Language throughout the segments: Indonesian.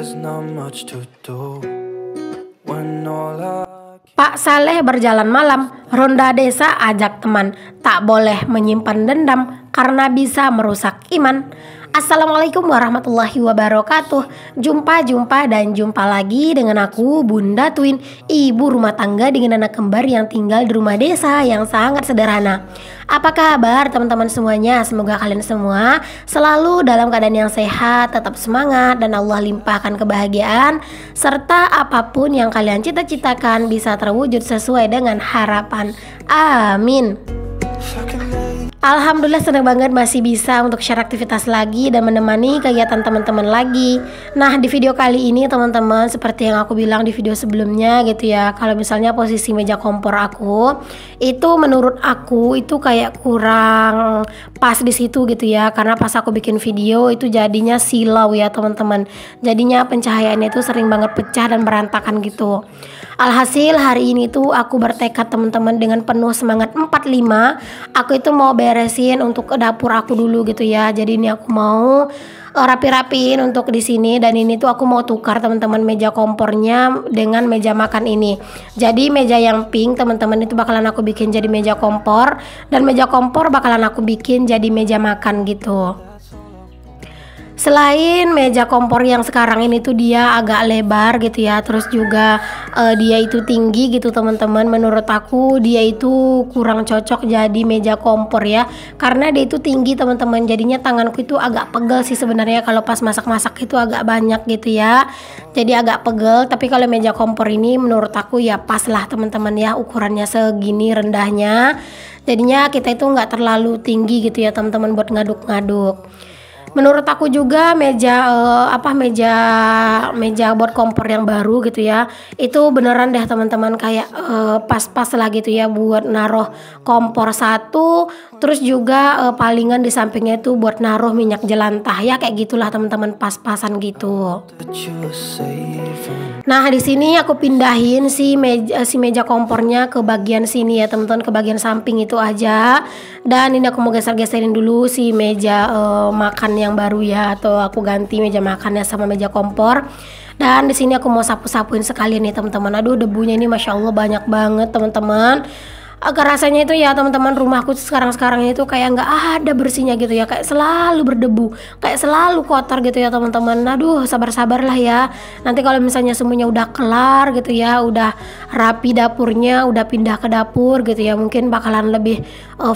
there's not much to do when all I Pak Saleh berjalan malam, ronda desa ajak teman. Tak boleh menyimpan dendam karena bisa merusak iman. Assalamualaikum warahmatullahi wabarakatuh. Jumpa lagi dengan aku, Bunda Twin, ibu rumah tangga dengan anak kembar yang tinggal di rumah desa yang sangat sederhana. Apa kabar teman-teman semuanya? Semoga kalian semua selalu dalam keadaan yang sehat, tetap semangat, dan Allah limpahkan kebahagiaan, serta apapun yang kalian cita-citakan bisa terwujud sesuai dengan harapan. Amin. Alhamdulillah, senang banget masih bisa untuk share aktivitas lagi dan menemani kegiatan teman-teman lagi. Nah, di video kali ini teman-teman, seperti yang aku bilang di video sebelumnya gitu ya, kalau misalnya posisi meja kompor aku itu menurut aku itu kayak kurang pas di situ gitu ya, karena pas aku bikin video itu jadinya silau ya teman-teman. Jadinya pencahayaannya itu sering banget pecah dan berantakan gitu. Alhasil hari ini tuh aku bertekad teman-teman dengan penuh semangat 45, aku itu mau beresin untuk ke dapur aku dulu gitu ya. Jadi ini aku mau rapi-rapiin untuk di sini, dan ini tuh aku mau tukar teman-teman meja kompornya dengan meja makan ini. Jadi meja yang pink teman-teman itu bakalan aku bikin jadi meja kompor, dan meja kompor bakalan aku bikin jadi meja makan gitu. Selain meja kompor yang sekarang ini tuh dia agak lebar gitu ya, terus juga dia itu tinggi gitu teman-teman. Menurut aku dia itu kurang cocok jadi meja kompor ya, karena dia itu tinggi teman-teman. Jadinya tanganku itu agak pegel sih sebenarnya kalau pas masak-masak itu agak banyak gitu ya. Jadi agak pegel, tapi kalau meja kompor ini menurut aku ya pas lah teman-teman ya, ukurannya segini rendahnya. Jadinya kita itu nggak terlalu tinggi gitu ya teman-teman buat ngaduk-ngaduk. Menurut aku juga meja meja buat kompor yang baru gitu ya, itu beneran deh teman-teman kayak pas-pas lah gitu ya buat naruh kompor satu, terus juga palingan di sampingnya itu buat naruh minyak jelantah ya, kayak gitulah teman-teman, pas-pasan gitu. Nah, di sini aku pindahin si meja kompornya ke bagian sini ya teman-teman, ke bagian samping itu aja. Dan ini aku mau geser-geserin dulu si meja makan yang baru ya, atau aku ganti meja makannya sama meja kompor. Dan di sini aku mau sapu-sapuin sekalian nih teman-teman. Aduh, debunya ini masya Allah banyak banget teman-teman. Agak rasanya itu ya teman-teman, rumahku sekarang itu kayak nggak ada bersihnya gitu ya, kayak selalu berdebu, kayak selalu kotor gitu ya teman-teman. Aduh, sabar-sabarlah ya, nanti kalau misalnya semuanya udah kelar gitu ya, udah rapi dapurnya, udah pindah ke dapur gitu ya, mungkin bakalan lebih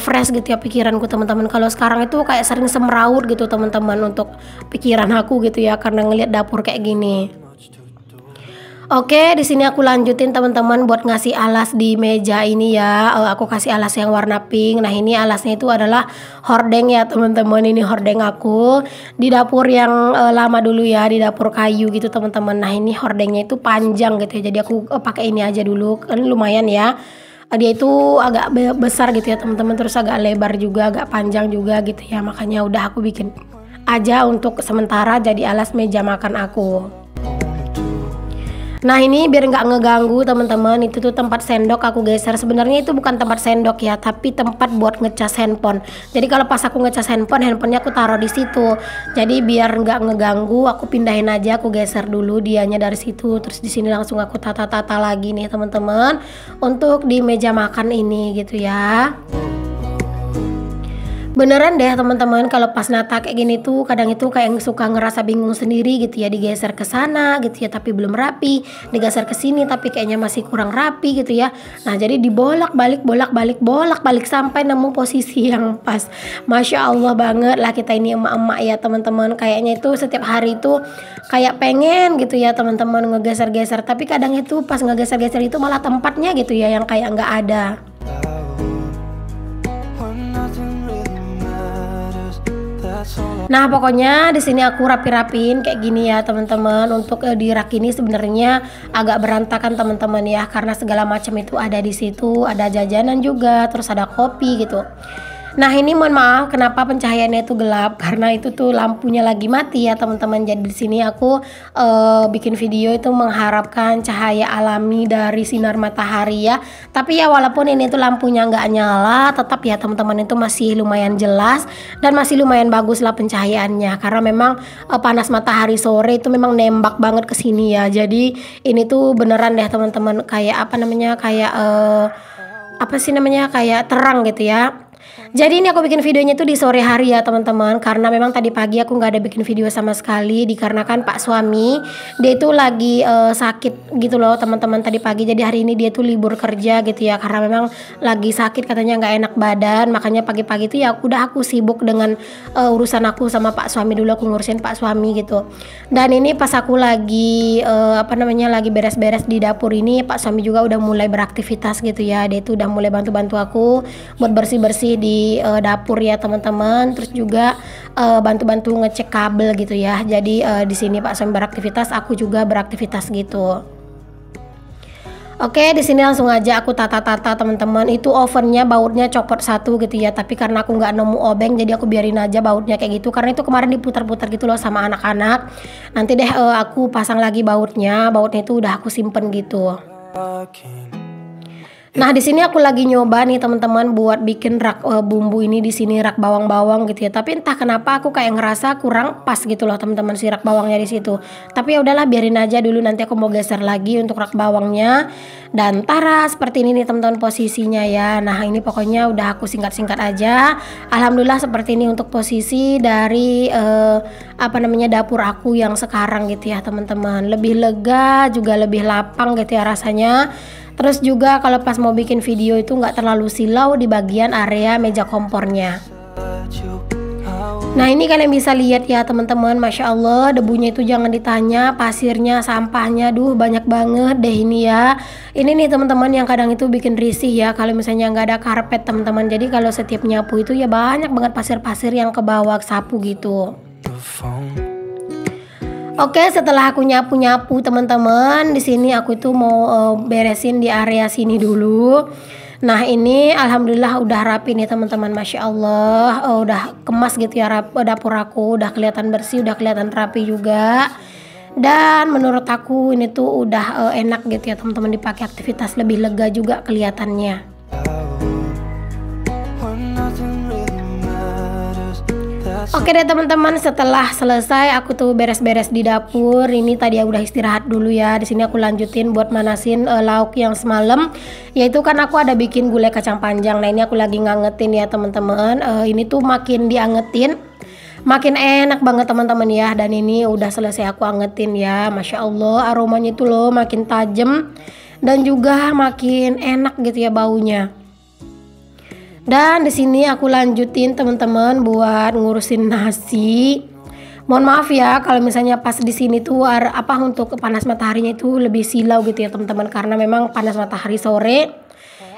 fresh gitu ya pikiranku teman-teman. Kalau sekarang itu kayak sering semeraut gitu teman-teman untuk pikiran aku gitu ya, karena ngelihat dapur kayak gini. Oke, di sini aku lanjutin teman-teman buat ngasih alas di meja ini ya. Aku kasih alas yang warna pink. Nah, ini alasnya itu adalah hordeng ya teman-teman. Ini hordeng aku di dapur yang lama dulu ya, di dapur kayu gitu teman-teman. Nah, ini hordengnya itu panjang gitu ya. Jadi aku pakai ini aja dulu, kan lumayan ya. Dia itu agak besar gitu ya teman-teman, terus agak lebar juga, agak panjang juga gitu ya. Makanya udah aku bikin aja untuk sementara jadi alas meja makan aku. Nah, ini biar nggak ngeganggu teman-teman, itu tuh tempat sendok aku geser. Sebenarnya itu bukan tempat sendok ya, tapi tempat buat ngecas handphone. Jadi kalau pas aku ngecas handphonenya aku taruh di situ. Jadi biar nggak ngeganggu, aku pindahin aja, aku geser dulu dianya dari situ. Terus di sini langsung aku tata-tata lagi nih teman-teman untuk di meja makan ini gitu ya. Beneran deh teman-teman, kalau pas nata kayak gini tuh kadang itu kayak suka ngerasa bingung sendiri gitu ya, digeser ke sana gitu ya tapi belum rapi, digeser ke sini tapi kayaknya masih kurang rapi gitu ya. Nah, jadi dibolak-balik sampai nemu posisi yang pas. Masya Allah banget lah kita ini emak-emak ya teman-teman, kayaknya itu setiap hari itu kayak pengen gitu ya teman-teman ngegeser-geser, tapi kadang itu pas ngegeser-geser itu malah tempatnya gitu ya yang kayak nggak ada. Nah, pokoknya di sini aku rapi-rapiin kayak gini ya teman-teman. Untuk di rak ini sebenarnya agak berantakan teman-teman ya, karena segala macam itu ada di situ, ada jajanan juga, terus ada kopi gitu. Nah ini mohon maaf kenapa pencahayaannya itu gelap, karena itu tuh lampunya lagi mati ya teman-teman. Jadi di sini aku bikin video itu mengharapkan cahaya alami dari sinar matahari ya. Tapi ya walaupun ini tuh lampunya nggak nyala, tetap ya teman-teman itu masih lumayan jelas dan masih lumayan bagus lah pencahayaannya. Karena memang panas matahari sore itu memang nembak banget ke sini ya. Jadi ini tuh beneran deh teman-teman, kayak apa namanya, kayak apa sih namanya, kayak terang gitu ya. Jadi ini aku bikin videonya tuh di sore hari ya teman-teman, karena memang tadi pagi aku nggak ada bikin video sama sekali dikarenakan Pak suami dia itu lagi sakit gitu loh teman-teman tadi pagi. Jadi hari ini dia tuh libur kerja gitu ya, karena memang lagi sakit, katanya nggak enak badan. Makanya pagi-pagi tuh ya udah aku sibuk dengan urusan aku sama Pak suami dulu, aku ngurusin Pak suami gitu. Dan ini pas aku lagi apa namanya, lagi beres-beres di dapur ini, Pak suami juga udah mulai beraktivitas gitu ya. Dia tuh udah mulai bantu-bantu aku buat bersih-bersih di dapur ya teman-teman. Terus juga bantu-bantu ngecek kabel gitu ya. Jadi di sini Pak suami beraktivitas, aku juga beraktivitas gitu. Oke, di sini langsung aja aku tata-tata teman-teman. Itu ovennya bautnya copot satu gitu ya. Tapi karena aku nggak nemu obeng, jadi aku biarin aja bautnya kayak gitu. Karena itu kemarin diputar-putar gitu loh sama anak-anak. Nanti deh aku pasang lagi bautnya. Bautnya itu udah aku simpen gitu. Nah di sini aku lagi nyoba nih teman-teman buat bikin rak bumbu ini di sini, rak bawang-bawang gitu ya. Tapi entah kenapa aku kayak ngerasa kurang pas gitu loh teman-teman si rak bawangnya di situ. Tapi ya udahlah, biarin aja dulu, nanti aku mau geser lagi untuk rak bawangnya. Dan tara seperti ini nih teman-teman posisinya ya. Nah ini pokoknya udah aku singkat-singkat aja. Alhamdulillah seperti ini untuk posisi dari apa namanya, dapur aku yang sekarang gitu ya teman-teman. Lebih lega juga, lebih lapang gitu ya rasanya. Terus juga kalau pas mau bikin video itu nggak terlalu silau di bagian area meja kompornya. Nah ini kalian bisa lihat ya teman-teman, Masya Allah debunya itu jangan ditanya, pasirnya, sampahnya, duh banyak banget deh ini ya. Ini nih teman-teman yang kadang itu bikin risih ya kalau misalnya nggak ada karpet teman-teman. Jadi kalau setiap nyapu itu ya banyak banget pasir-pasir yang ke bawah sapu gitu. Oke, setelah aku nyapu-nyapu teman-teman, di sini aku itu mau beresin di area sini dulu. Nah ini alhamdulillah udah rapi nih teman-teman, Masya Allah udah kemas gitu ya dapur aku, udah kelihatan bersih, udah kelihatan rapi juga. Dan menurut aku ini tuh udah enak gitu ya teman-teman, dipakai aktivitas lebih lega juga kelihatannya. Oke deh teman-teman, setelah selesai aku tuh beres-beres di dapur. Ini tadi aku udah istirahat dulu ya. Di sini aku lanjutin buat manasin lauk yang semalam. Yaitu kan aku ada bikin gulai kacang panjang. Nah ini aku lagi ngangetin ya teman-teman. Ini tuh makin diangetin makin enak banget teman-teman ya. Dan ini udah selesai aku angetin ya. Masya Allah aromanya itu loh makin tajam dan juga makin enak gitu ya baunya. Dan di sini aku lanjutin teman-teman buat ngurusin nasi. Mohon maaf ya kalau misalnya pas di sini tuh apa untuk panas mataharinya itu lebih silau gitu ya teman-teman, karena memang panas matahari sore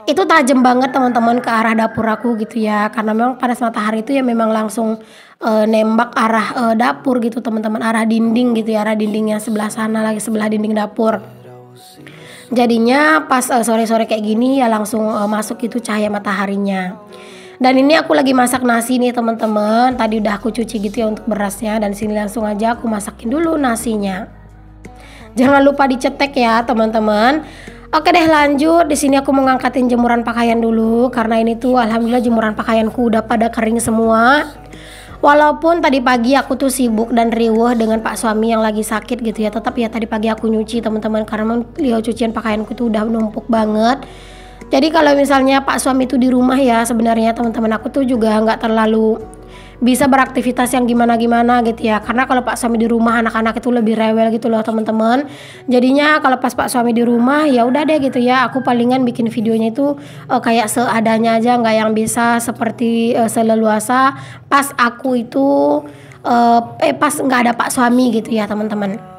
itu tajam banget teman-teman ke arah dapur aku gitu ya. Karena memang panas matahari itu ya memang langsung nembak arah dapur gitu teman-teman, arah dinding gitu ya, arah dinding yang sebelah sana lagi, sebelah dinding dapur. Jadinya pas sore-sore kayak gini ya langsung masuk itu cahaya mataharinya. Dan ini aku lagi masak nasi nih teman-teman. Tadi udah aku cuci gitu ya untuk berasnya, dan sini langsung aja aku masakin dulu nasinya. Jangan lupa dicetek ya teman-teman. Oke deh lanjut. Di sini aku mau ngangkatin jemuran pakaian dulu, karena ini tuh alhamdulillah jemuran pakaianku udah pada kering semua. Walaupun tadi pagi aku tuh sibuk dan riuh dengan Pak suami yang lagi sakit gitu ya, tetap ya tadi pagi aku nyuci teman-teman, karena lihat cucian pakaianku itu udah numpuk banget. Jadi kalau misalnya Pak suami itu di rumah ya sebenarnya teman-teman, aku tuh juga nggak terlalu bisa beraktivitas yang gimana-gimana gitu ya. Karena kalau Pak suami di rumah anak-anak itu lebih rewel gitu loh teman-teman. Jadinya kalau pas Pak suami di rumah ya udah deh gitu ya, aku palingan bikin videonya itu kayak seadanya aja, nggak yang bisa seperti seleluasa pas aku itu pas nggak ada Pak suami gitu ya teman-teman.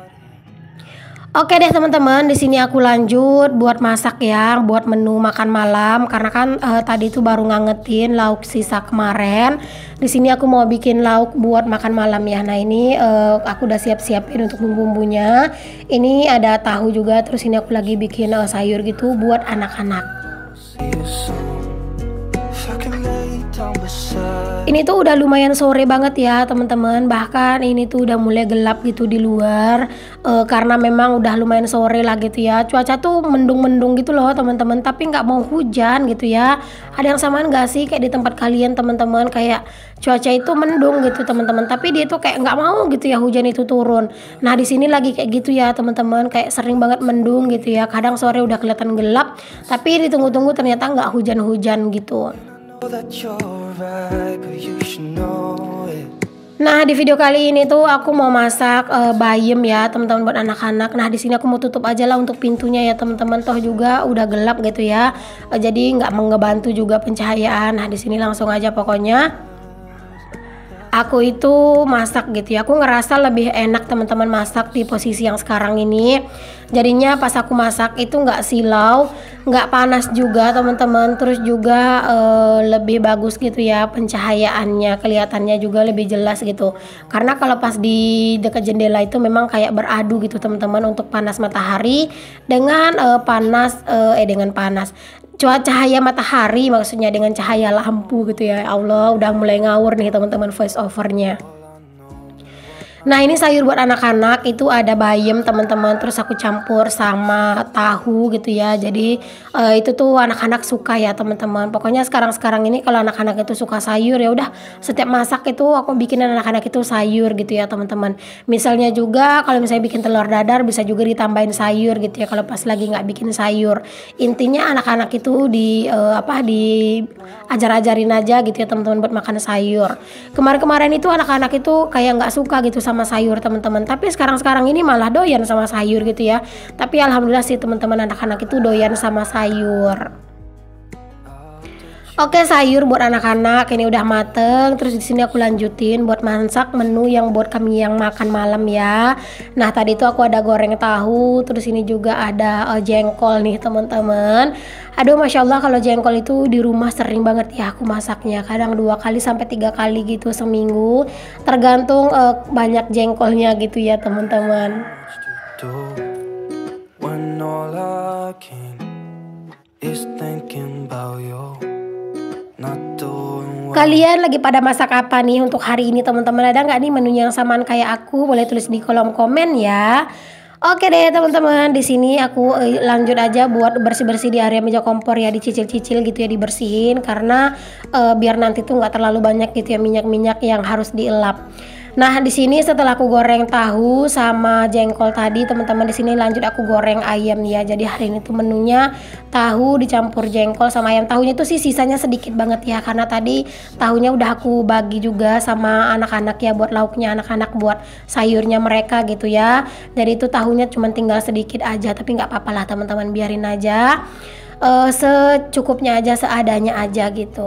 Oke deh teman-teman, di sini aku lanjut buat masak ya, buat menu makan malam. Karena kan tadi itu baru ngangetin lauk sisa kemarin. Di sini aku mau bikin lauk buat makan malam ya. Nah ini aku udah siap-siapin untuk bumbu-bumbunya. Ini ada tahu juga. Terus ini aku lagi bikin sayur gitu buat anak-anak. beside. Ini tuh udah lumayan sore banget ya teman-teman. Bahkan ini tuh udah mulai gelap gitu di luar, karena memang udah lumayan sore lah gitu ya. Cuaca tuh mendung-mendung gitu loh teman-teman, tapi nggak mau hujan gitu ya. Ada yang samaan nggak sih kayak di tempat kalian teman-teman, kayak cuaca itu mendung gitu teman-teman, tapi dia tuh kayak nggak mau gitu ya hujan itu turun. Nah di sini lagi kayak gitu ya teman-teman, kayak sering banget mendung gitu ya. Kadang sore udah kelihatan gelap, tapi ditunggu-tunggu ternyata nggak hujan-hujan gitu. Know that you're right, but you should know it. Nah di video kali ini tuh aku mau masak bayam ya teman-teman buat anak-anak. Nah di sini aku mau tutup aja lah untuk pintunya ya teman-teman, toh juga udah gelap gitu ya. Jadi nggak mau ngebantu juga pencahayaan. Nah di sini langsung aja pokoknya aku itu masak gitu ya. Aku ngerasa lebih enak teman-teman masak di posisi yang sekarang ini. Jadinya pas aku masak itu nggak silau, nggak panas juga teman-teman. Terus juga lebih bagus gitu ya pencahayaannya, kelihatannya juga lebih jelas gitu. Karena kalau pas di dekat jendela itu memang kayak beradu gitu teman-teman, untuk panas matahari dengan cahaya matahari, maksudnya dengan cahaya lampu gitu ya. Allah, udah mulai ngawur nih teman-teman voice overnya. Nah ini sayur buat anak-anak itu ada bayam teman-teman, terus aku campur sama tahu gitu ya. Jadi itu tuh anak-anak suka ya teman-teman. Pokoknya sekarang ini kalau anak-anak itu suka sayur, ya udah setiap masak itu aku bikinin anak-anak itu sayur gitu ya teman-teman. Misalnya juga kalau misalnya bikin telur dadar bisa juga ditambahin sayur gitu ya kalau pas lagi nggak bikin sayur. Intinya anak-anak itu ajar-ajarin aja gitu ya teman-teman buat makan sayur. Kemarin-kemarin itu anak-anak itu kayak nggak suka gitu sama sayur teman-teman, tapi sekarang ini malah doyan sama sayur gitu ya. Tapi alhamdulillah sih teman-teman, anak-anak itu doyan sama sayur. Oke, sayur buat anak-anak ini udah mateng. Terus di sini aku lanjutin buat masak menu yang buat kami yang makan malam ya. Nah tadi itu aku ada goreng tahu, terus ini juga ada jengkol nih teman-teman. Aduh masya Allah, kalau jengkol itu di rumah sering banget ya aku masaknya. Kadang 2 kali sampai 3 kali gitu seminggu, tergantung banyak jengkolnya gitu ya teman-teman. Do when all I can is thinking about you. Not doing well. Kalian lagi pada masak apa nih untuk hari ini teman-teman? Ada nggak nih menunya yang samaan kayak aku? Boleh tulis di kolom komen ya. Oke deh teman-teman, di sini aku lanjut aja buat bersih-bersih di area meja kompor ya, dicicil-cicil gitu ya, dibersihin karena biar nanti tuh nggak terlalu banyak gitu ya minyak-minyak yang harus dielap. Nah di sini setelah aku goreng tahu sama jengkol tadi teman-teman, di sini lanjut aku goreng ayam ya. Jadi hari ini tuh menunya tahu dicampur jengkol sama ayam. Tahunya tuh sih sisanya sedikit banget ya, karena tadi tahunya udah aku bagi juga sama anak-anak ya, buat lauknya anak-anak, buat sayurnya mereka gitu ya. Jadi itu tahunya cuma tinggal sedikit aja, tapi nggak apa-apa lah teman-teman, biarin aja secukupnya aja, seadanya aja gitu.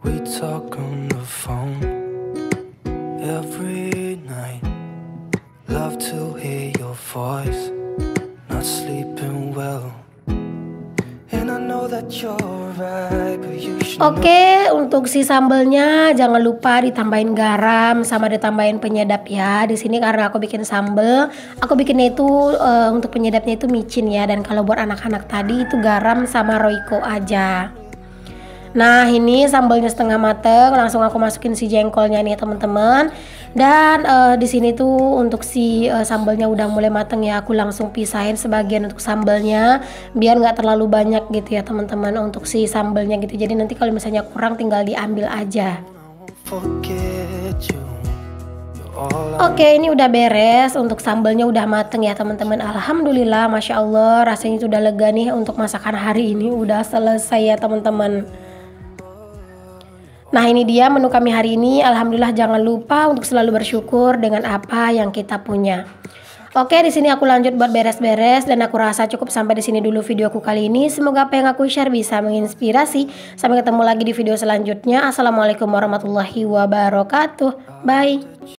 We talk on the phone every night. Love to hear your voice. Not sleeping well. And I know that you're right, but you should know. Oke, untuk si sambelnya jangan lupa ditambahin garam sama ditambahin penyedap ya. Di sini karena aku bikin sambel, aku bikinnya itu untuk penyedapnya itu micin ya. Dan kalau buat anak-anak tadi itu garam sama royco aja. Nah ini sambalnya setengah mateng, langsung aku masukin si jengkolnya nih teman-teman. Dan di sini tuh untuk si sambalnya udah mulai mateng ya, aku langsung pisahin sebagian untuk sambalnya biar nggak terlalu banyak gitu ya teman-teman untuk si sambalnya gitu. Jadi nanti kalau misalnya kurang tinggal diambil aja. Forget you. You're all I Oke, ini udah beres, untuk sambalnya udah mateng ya teman-teman. Alhamdulillah, masya Allah, rasanya itu udah lega nih untuk masakan hari ini udah selesai ya teman-teman. Nah ini dia menu kami hari ini. Alhamdulillah, jangan lupa untuk selalu bersyukur dengan apa yang kita punya. Oke, di sini aku lanjut buat beres-beres dan aku rasa cukup sampai di sini dulu videoku kali ini. Semoga apa yang aku share bisa menginspirasi. Sampai ketemu lagi di video selanjutnya. Assalamualaikum warahmatullahi wabarakatuh. Bye.